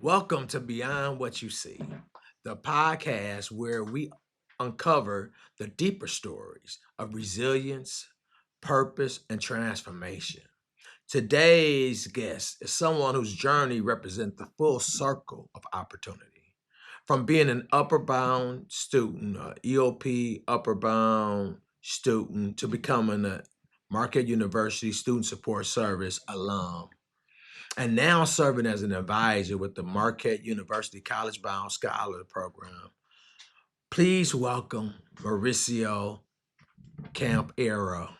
Welcome to Beyond What You See, the podcast where we uncover the deeper stories of resilience, purpose, and transformation. Today's guest is someone whose journey represents the full circle of opportunity. From being an upper bound student, EOP upper bound student, to becoming a Marquette University Student Support Service alum and now serving as an advisor with the Marquette University College Bound Scholar Program. Please welcome Mauricio Campero.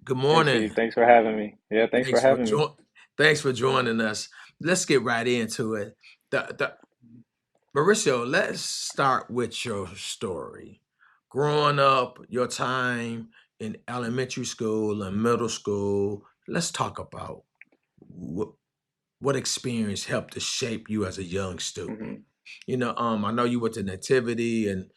Good Hey morning. Steve, thanks for having me. Yeah, thanks for Thanks for having me. jo- Thanks for joining us. Let's get right into it. The Mauricio, let's start with your story. Growing up, your time in elementary school and middle school. Let's talk about what what experience helped to shape you as a young student. hmm I know you went to Nativity and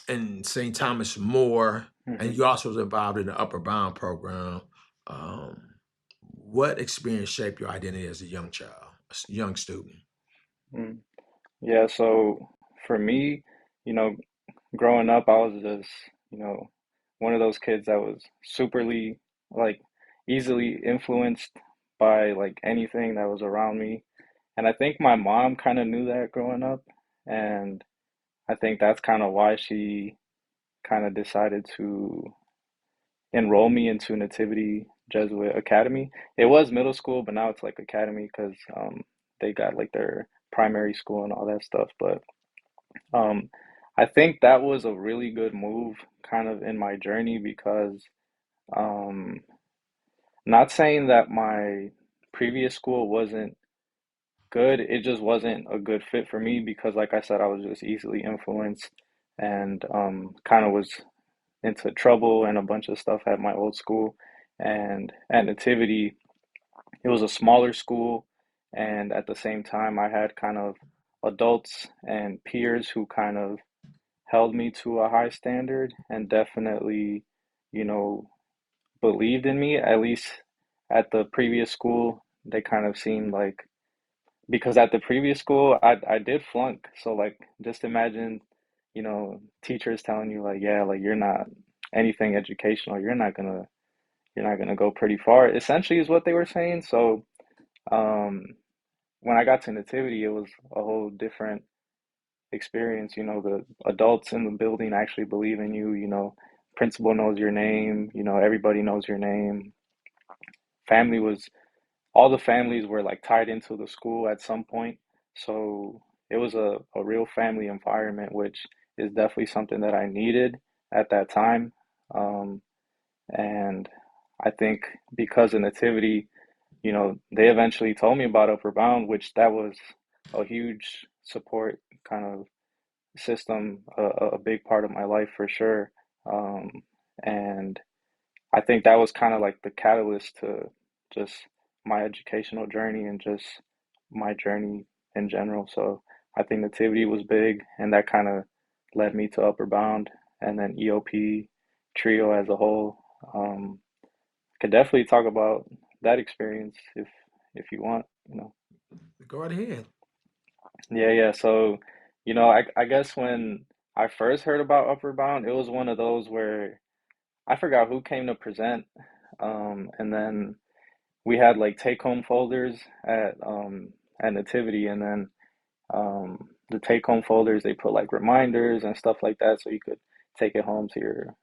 and St. Thomas More, and hmm you also was involved in the Upper Bound program. Um, what experience shaped your identity as a young child, young student? mm Yeah, so for me, you know, growing up, I was just, you know, one of those kids that was superly, like, easily influenced by like anything that was around me. And I think my mom kind of knew that growing up, and I think that's kind of why she kind of decided to enroll me into Nativity Jesuit Academy. It was middle school, but now it's like academy because they got like their primary school and all that stuff. But um, I think that was a really good move kind of in my journey because um, not saying that my previous school wasn't good, it just wasn't a good fit for me because, like I said, I was just easily influenced and kind of was into trouble and a bunch of stuff at my old school. And at Nativity, it was a smaller school. And at the same time, I had kind of adults and peers who kind of held me to a high standard and definitely, you know, believed in me. At least at the previous school, they kind of seemed like, because at the previous school, I did flunk. So like, just imagine, teachers telling you like, yeah, like you're not anything educational. You're not gonna go pretty far. Essentially, is what they were saying. So um, when I got to Nativity, it was a whole different experience. The adults in the building actually believe in you. Principal knows your name. Everybody knows your name. Family was all the families were like tied into the school at some point. So it was a real family environment, which is definitely something that I needed at that time. Um, and I think because of Nativity, they eventually told me about Upper Bound, which that was a huge support kind of system, a big part of my life for sure. And I think that was kind of like the catalyst to just my educational journey and just my journey in general. So I think Nativity was big, and that kind of led me to Upper Bound and then EOP trio as a whole. Um, could definitely talk about that experience if you want. Go right ahead. Yeah, yeah. So, I guess when I first heard about Upward Bound, it was one of those where I forgot who came to present. And then we had like take home folders at Nativity, and then the take home folders they put like reminders and stuff like that so you could take it home to your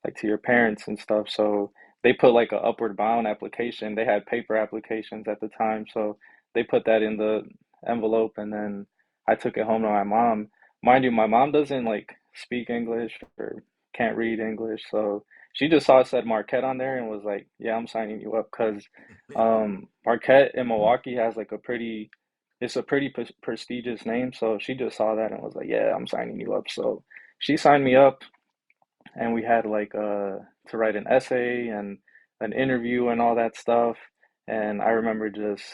like to your parents and stuff. So they put like a Upward Bound application. They had paper applications at the time, so they put that in the envelope, and then I took it home to my mom. Mind you, my mom doesn't like speak English or can't read English, so she just saw it said Marquette on there and was like, "Yeah, I'm signing you up," because Marquette in Milwaukee has like it's a pretty prestigious name. So she just saw that and was like, "Yeah, I'm signing you up." So she signed me up, and we had like to write an essay and an interview and all that stuff. And I remember just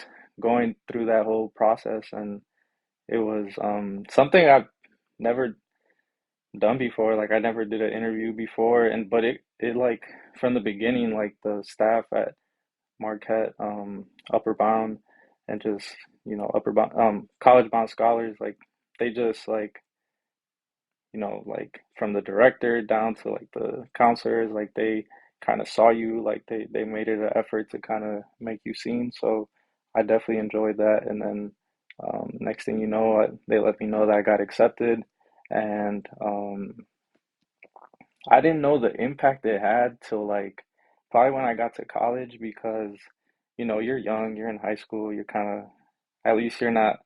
going through that whole process, and it was something I've never done before. Like I never did an interview before, and but it like from the beginning, like the staff at Marquette, Upper Bound, and just Upper Bound, college bound scholars. Like they just like like from the director down to like the counselors, like they kind of saw you, like they made it an effort to kind of make you seen. So I definitely enjoyed that. And then next thing you know, they let me know that I got accepted, and I didn't know the impact it had till like probably when I got to college because you're young, you're in high school, you're kind of at least you're not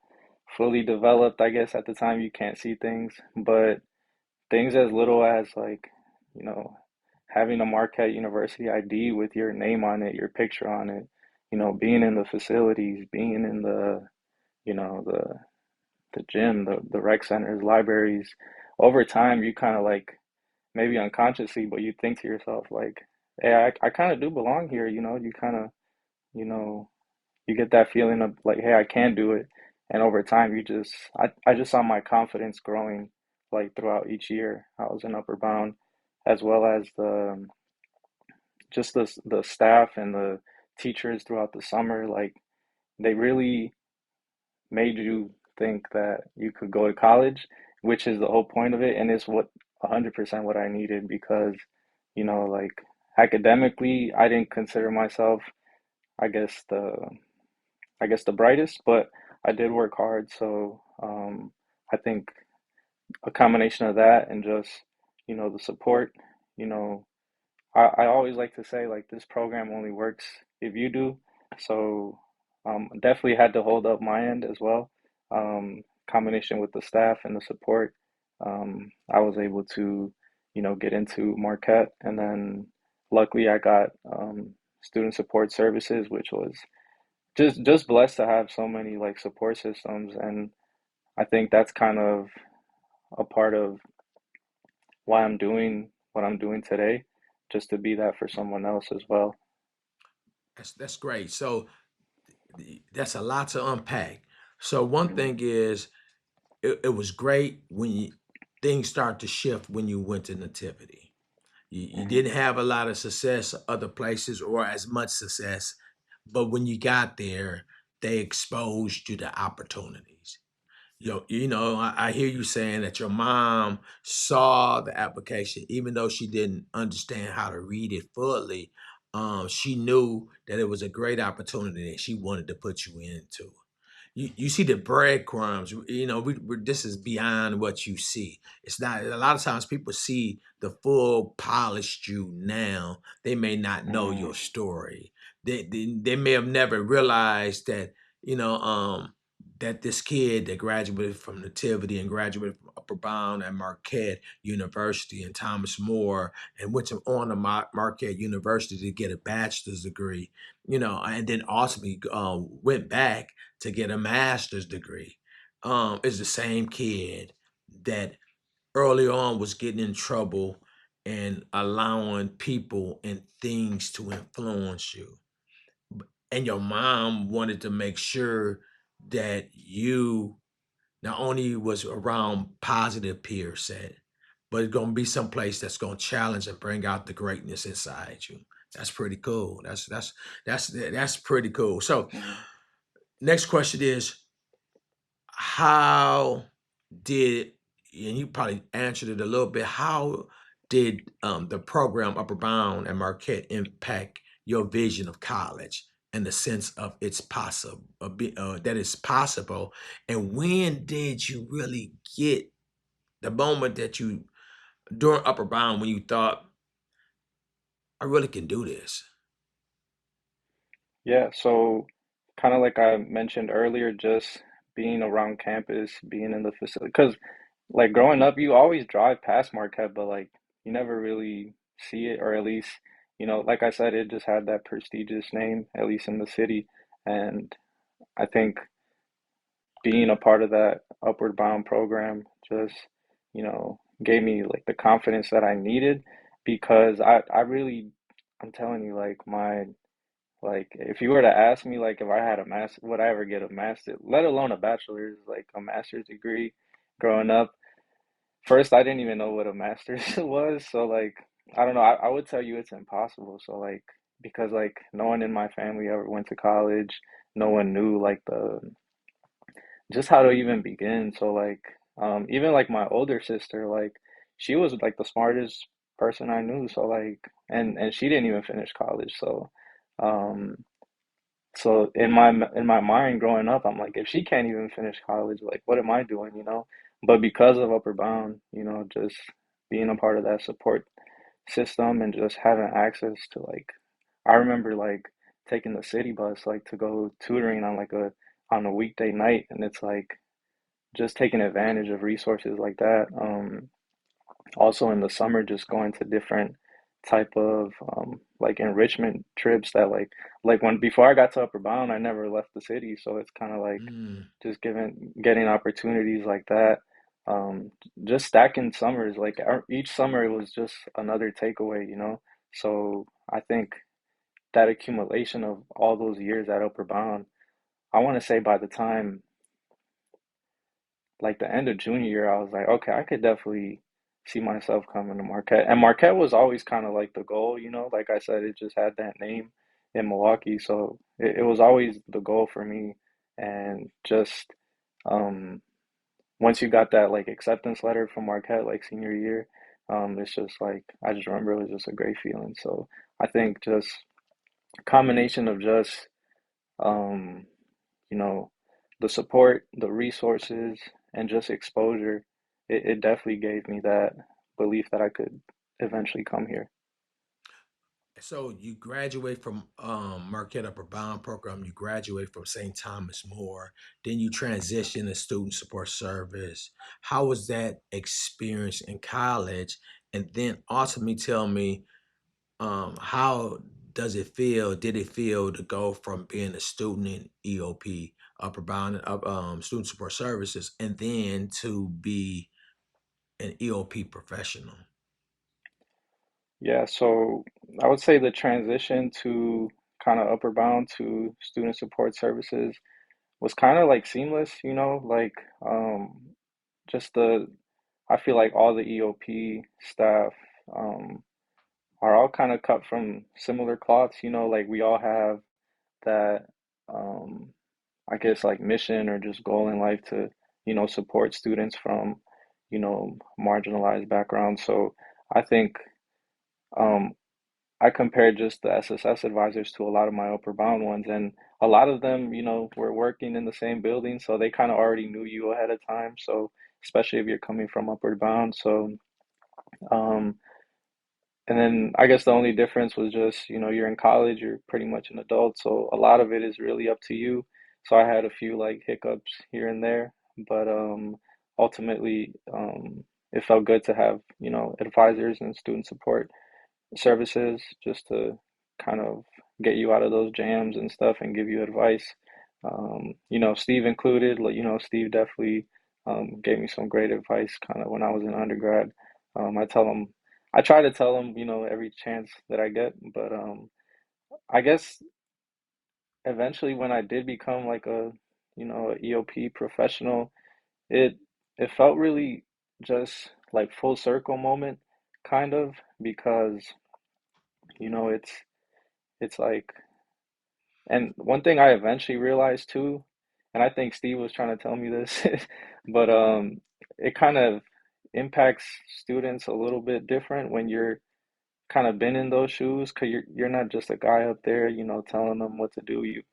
fully developed, I guess at the time you can't see things, but things as little as like, you know, having a Marquette University ID with your name on it, your picture on it, being in the facilities, being in you know, the gym, the rec centers, libraries. Over time, you kind of like maybe unconsciously, but you think to yourself like, hey, I kind of do belong here, you kind of, you know, you get that feeling of like, hey, I can do it. And over time, I just saw my confidence growing like throughout each year. I was in Upper Bound, as well as just the staff and the teachers throughout the summer. Like they really made you think that you could go to college, which is the whole point of it, and it's what 100% what I needed because, like academically, I didn't consider myself, I guess the brightest, but I did work hard. So I think a combination of that and just, the support, you know, I always like to say like this program only works if you do. So definitely had to hold up my end as well. Combination with the staff and the support, I was able to, get into Marquette, and then luckily I got student support services, which was just blessed to have so many like support systems, and I think that's kind of a part of why I'm doing what I'm doing today, just to be that for someone else as well. That's great. So that's a lot to unpack. So one thing is it was great when things start to shift when you went to Nativity. You Hmm. didn't have a lot of success other places or as much success, but when you got there, they exposed you to opportunities. I hear you saying that your mom saw the application, even though she didn't understand how to read it fully. She knew that it was a great opportunity and she wanted to put you into. You see the breadcrumbs. This is beyond what you see. It's not. A lot of times people see the full polished you now. They may not know Hmm. your story. They may have never realized that you know um that this kid that graduated from Nativity and graduated from Upper Bound at Marquette University and Thomas More and went on to Marquette University to get a bachelor's degree, and then ultimately went back to get a master's degree, is the same kid that early on was getting in trouble and allowing people and things to influence you. And your mom wanted to make sure that you not only was around positive peer set, but it's gonna be someplace that's gonna challenge and bring out the greatness inside you. That's pretty cool. That's pretty cool. So Hmm. next question is how did and you probably answered it a little bit, how did the program Upper Bound and Marquette impact your vision of college and the sense of it's possible that it's possible, and when did you really get the moment that you during Upper Bound when you thought I really can do this? Yeah, so kind of like I mentioned earlier, just being around campus, being in the facility, because like growing up, you always drive past Marquette, but like you never really see it, or at least, like I said, it just had that prestigious name, at least in the city. And I think being a part of that Upward Bound program just, gave me like the confidence that I needed because I really, I'm telling you, like if you were to ask me like if I had a master, would I ever get a master, let alone a bachelor's, like a master's degree growing up? First, I didn't even know what a master's was, so like I don't know, I would tell you it's impossible. So like because like no one in my family ever went to college. No one knew like the just how to even begin. So like even like my older sister, like she was like the smartest person I knew. So like and she didn't even finish college. Um so in my mind growing up, I'm like, if she can't even finish college, like what am I doing, you know? But because of Upper Bound, you know, just being a part of that support system and just having access to like I remember like taking the city bus like to go tutoring on like a weekday night, and it's like just taking advantage of resources like that. Also in the summer, just going to different type of like enrichment trips that like when before I got to Upper Bound, I never left the city, so it's kind of like Mm. just getting opportunities like that. Um, just stacking summers, like each summer it was just another takeaway, you know. So I think that accumulation of all those years at Upper Bound, I want to say by the time like the end of junior year, I was like, okay, I could definitely see myself coming to Marquette. And Marquette was always kind of like the goal, you know, like I said, it just had that name in Milwaukee. So it was always the goal for me. And just um, once you got that like acceptance letter from Marquette, like senior year, it's just like, I just remember it was just a great feeling. So I think just combination of just, um, you know, the support, the resources, and just exposure, it definitely gave me that belief that I could eventually come here. So you graduate from Marquette Upper Bound program. You graduate from St. Thomas More. Then you transition to student support service. How was that experience in college? And then ultimately tell me how does it feel? Did it feel to go from being a student in EOP Upper Bound student support services and then to be an EOP professional? Yeah, so I would say the transition to kind of Upper Bound to student support services was kind of like seamless, you know, like just I feel like all the EOP staff um, are all kind of cut from similar cloths, you know, like we all have that um, I guess like mission or just goal in life to, you know, support students from, you know, marginalized backgrounds. So I think um, I compared just the SSS advisors to a lot of my upper bound ones, and a lot of them, you know, were working in the same building, so they kind of already knew you ahead of time. So especially if you're coming from upward bound. So um, and then I guess the only difference was just, you know, you're in college, you're pretty much an adult, so a lot of it is really up to you. So I had a few like hiccups here and there, but ultimately it felt good to have, you know, advisors and student support services just to kind of get you out of those jams and stuff and give you advice. You know, Steve included, like, you know, Steve definitely gave me some great advice kind of when I was in undergrad. I tell him, I try to tell him, you know, every chance that I get, but I guess eventually when I did become like a, you know, a EOP professional, it it felt really just like full circle moment kind of because, you know, it's like and one thing I eventually realized too, and I think Steve was trying to tell me this, but it kind of impacts students a little bit different when you're kind of been in those shoes, 'cause you're not just a guy up there, you know, telling them what to do. You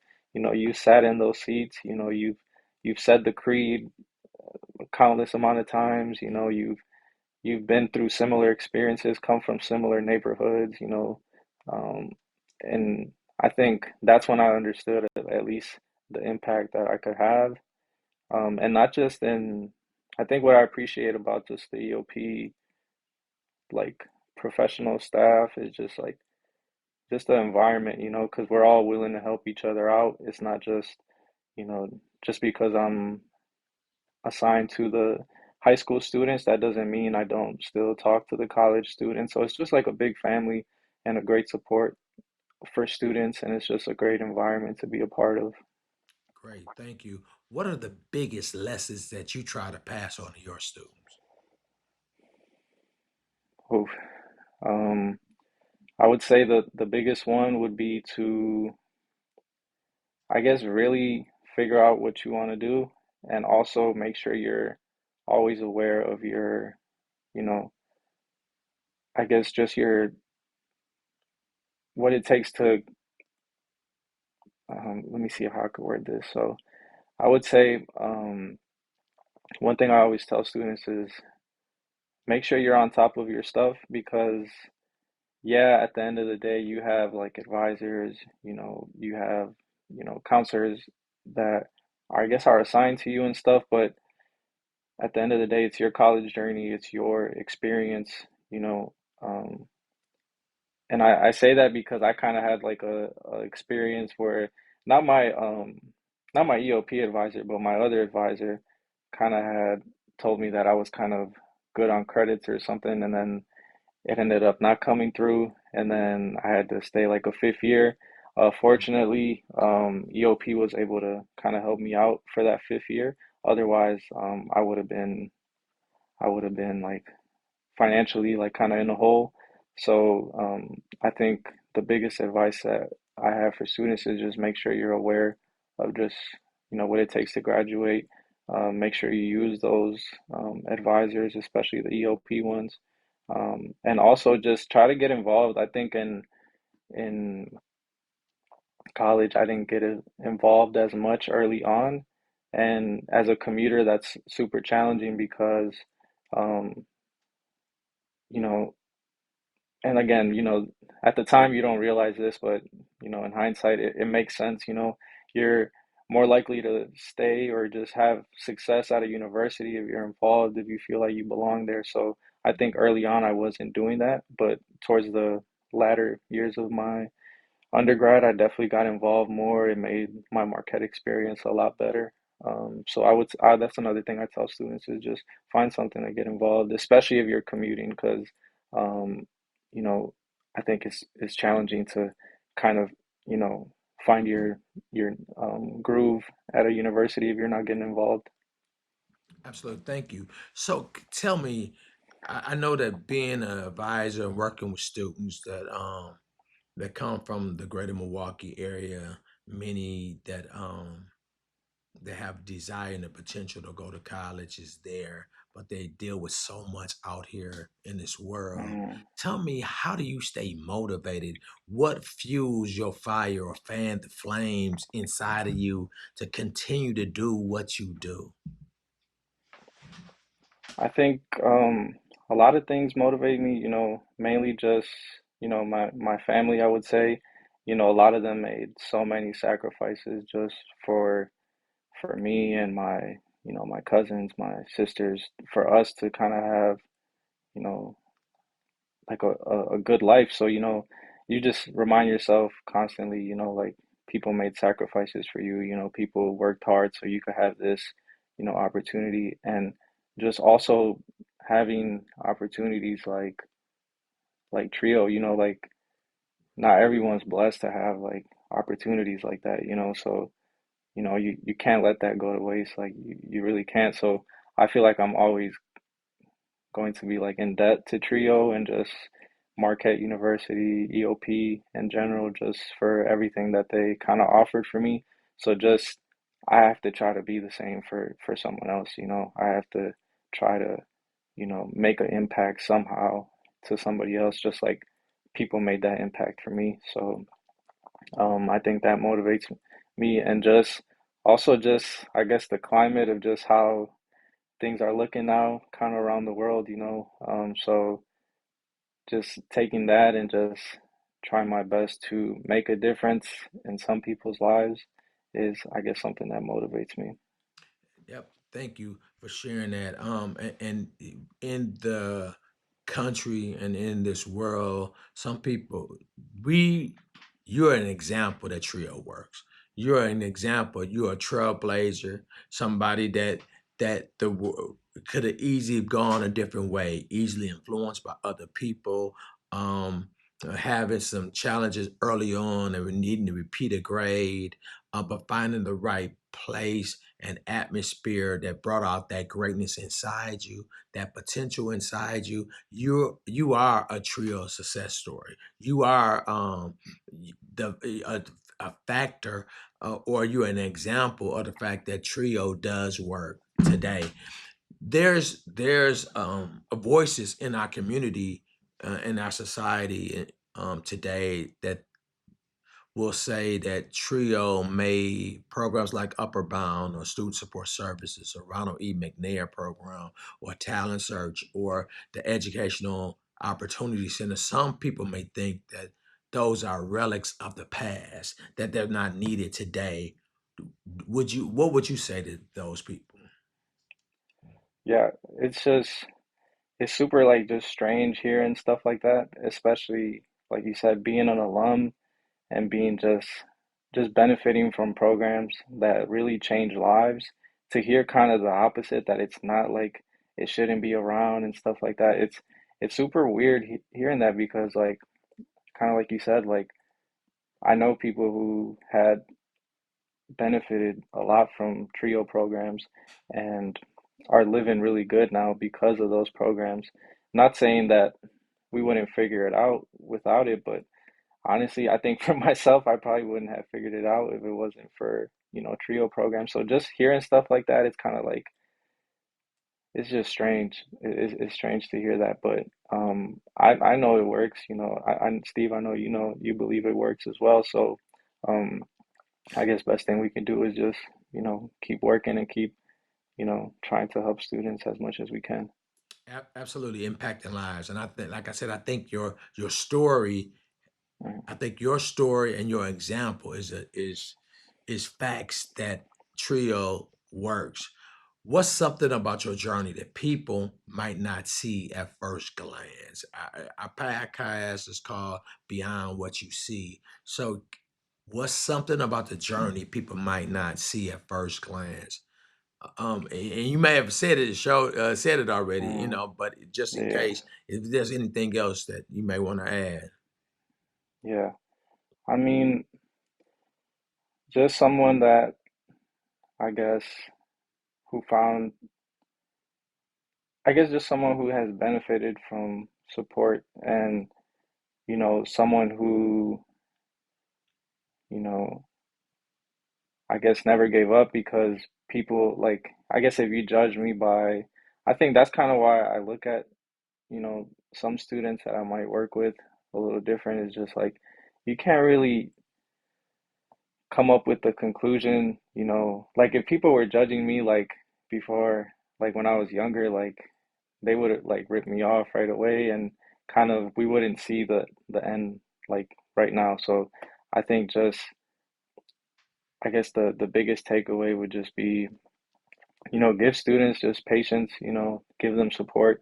know, you sat in those seats, you know, you've said the creed countless amount of times, you know, you've been through similar experiences, come from similar neighborhoods, you know, um, and I think that's when I understood at least the impact that I could have, and not just in. I think what I appreciate about just the EOP like professional staff is just the environment, you know, because we're all willing to help each other out. It's not just, you know, just because I'm assigned to the high school students, that doesn't mean I don't still talk to the college students. So it's just like a big family and a great support for students, and it's just a great environment to be a part of. Great, thank you. What are the biggest lessons that you try to pass on to your students? Oof. Um, I would say the biggest one would be to, I guess, really figure out what you want to do, and also make sure you're always aware of your, you know, I guess just your what it takes to, let me see how I could word this. So I would say, one thing I always tell students is make sure you're on top of your stuff because, yeah, at the end of the day, you have like advisors, you have, counselors that are, I guess, are assigned to you and stuff, but at the end of the day, it's your college journey, it's your experience, you know. Um, and I say that because I kind of had like a experience where not my not my EOP advisor, but my other advisor kind of had told me that I was kind of good on credits or something, and then it ended up not coming through, and then I had to stay like a fifth year. Fortunately, EOP was able to kind of help me out for that fifth year. Otherwise, I would have been like financially like kind of in a hole. So I think the biggest advice that I have for students is just make sure you're aware of just what it takes to graduate. Make sure you use those advisors, especially the EOP ones, and also just try to get involved. I think in college I didn't get involved as much early on, and as a commuter that's super challenging because um, you know and again, at the time you don't realize this, but in hindsight, it makes sense. You're more likely to stay or just have success at a university if you're involved, if you feel like you belong there. So I think early on I wasn't doing that, but towards the latter years of my undergrad, I definitely got involved more. It made my Marquette experience a lot better. So that's another thing I tell students is just find something to get involved, especially if you're commuting, because, um, you know, I think it's challenging to kind of, you know, find your groove at a university if you're not getting involved. Absolutely. Thank you. So tell me, I know that being an advisor and working with students that come from the greater Milwaukee area, many that have desire and the potential to go to college is there, but they deal with so much out here in this world. Mhm. Tell me, how do you stay motivated? What fuels your fire or fan the flames inside of you to continue to do what you do? I think a lot of things motivate me, mainly just, my family, I would say. A lot of them made so many sacrifices just for for me and my cousins, my sisters, for us to kind of have, you know, like a good life. So, you just remind yourself constantly, like people made sacrifices for you, people worked hard so you could have this, opportunity. And just also having opportunities like Trio, like not everyone's blessed to have like opportunities like that, so you can't let that go to waste. Like you really can't. So I feel like I'm always going to be like in debt to Trio and just Marquette University, EOP in general, just for everything that they kind of offered for me. So just I have to try to be the same for someone else, I have to try to, make an impact somehow to somebody else, just like people made that impact for me. So I think that motivates me, and just also just I guess the climate of just how things are looking now, kind of around the world, so just taking that and just trying my best to make a difference in some people's lives is, I guess, something that motivates me. Yep. Thank you for sharing that. And in the country and in this world, some people, we, you're an example that Trio works. You're an example. You're a trailblazer. Somebody that the world could have easily gone a different way, easily influenced by other people. Um, having some challenges early on and needing to repeat a grade, but finding the right place and atmosphere that brought out that greatness inside you, that potential inside you. You are a trio success story. You are the a factor, or you're an example of the fact that trio does work today. There's voices in our community, in our society, today, that will say that Trio made programs like Upper Bound or Student Support Services or Ronald E. McNair program or Talent Search or the Educational Opportunity Center. Some people may think that those are relics of the past, that they're not needed today. What would you say to those people? Yeah, it's just it's super like just strange here and stuff like that, especially like you said, being an alum and being just benefiting from programs that really change lives, to hear kind of the opposite, that it's not like it shouldn't be around and stuff like that. It's super weird hearing that, because like kind of like you said, like I know people who had benefited a lot from trio programs and are living really good now because of those programs. Not saying that we wouldn't figure it out without it, but honestly, I think for myself, I probably wouldn't have figured it out if it wasn't for, trio programs. So just hearing stuff like that, it's kind of like it's just strange. It's strange to hear that, but I know it works. Steve, I know you believe it works as well. So um, I guess best thing we can do is just keep working and keep trying to help students as much as we can. Absolutely impacting lives, and I think, like I said, I think your story, Mhm. I think your story and your example is facts that Trio works. What's something about your journey that people might not see at first glance? Our podcast is called Beyond What You See. So, what's something about the journey people might not see at first glance? And you may have said it already, Mm, but just in yeah, case, if there's anything else that you may want to add. yeah. I mean, just someone that I guess who found, I guess just someone who has benefited from support, and someone who, you know, I guess never gave up, because people like, I guess if you judge me by, I think that's kind of why I look at, some students that I might work with a little different. Is just like you can't really come up with the conclusion, like if people were judging me like before, like when I was younger, like they would have like ripped me off right away, and kind of we wouldn't see the end like right now. So I think just I guess the biggest takeaway would just be, give students just patience, give them support,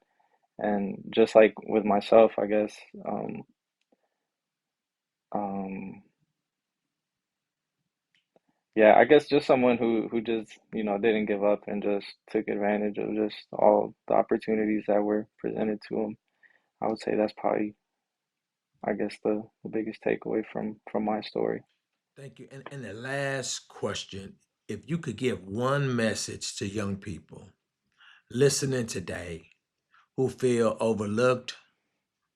and just like with myself, I guess, um, yeah, I guess just someone who just, didn't give up and just took advantage of just all the opportunities that were presented to them. I would say that's probably, I guess, the biggest takeaway from my story. Thank you. And the last question, if you could give one message to young people listening today who feel overlooked,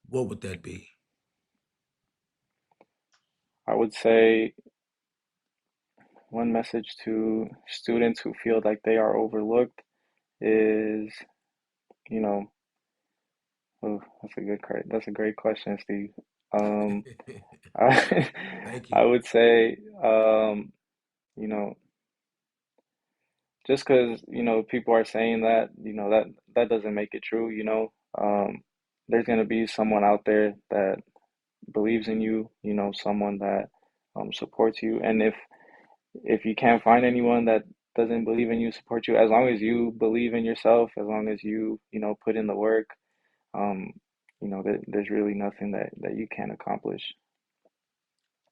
what would that be? I would say one message to students who feel like they are overlooked is, you know, oh, that's a great question, Steve. Um, I, Thank I you. would say, you know, just because, people are saying that, that doesn't make it true, there's going to be someone out there that believes in you, someone that supports you. And if you can't find anyone that doesn't believe in you, support you, as long as you believe in yourself, as long as you, put in the work, um, there's really nothing that you can't accomplish.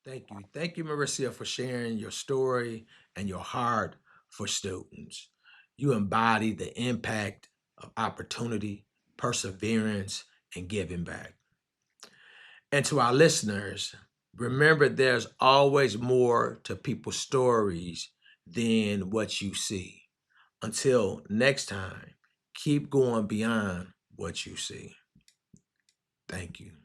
Thank you. Thank you, Mauricio, for sharing your story and your heart for students. You embody the impact of opportunity, perseverance, and giving back. And to our listeners, remember there's always more to people's stories than what you see. Until next time, keep going beyond what you see. Thank you.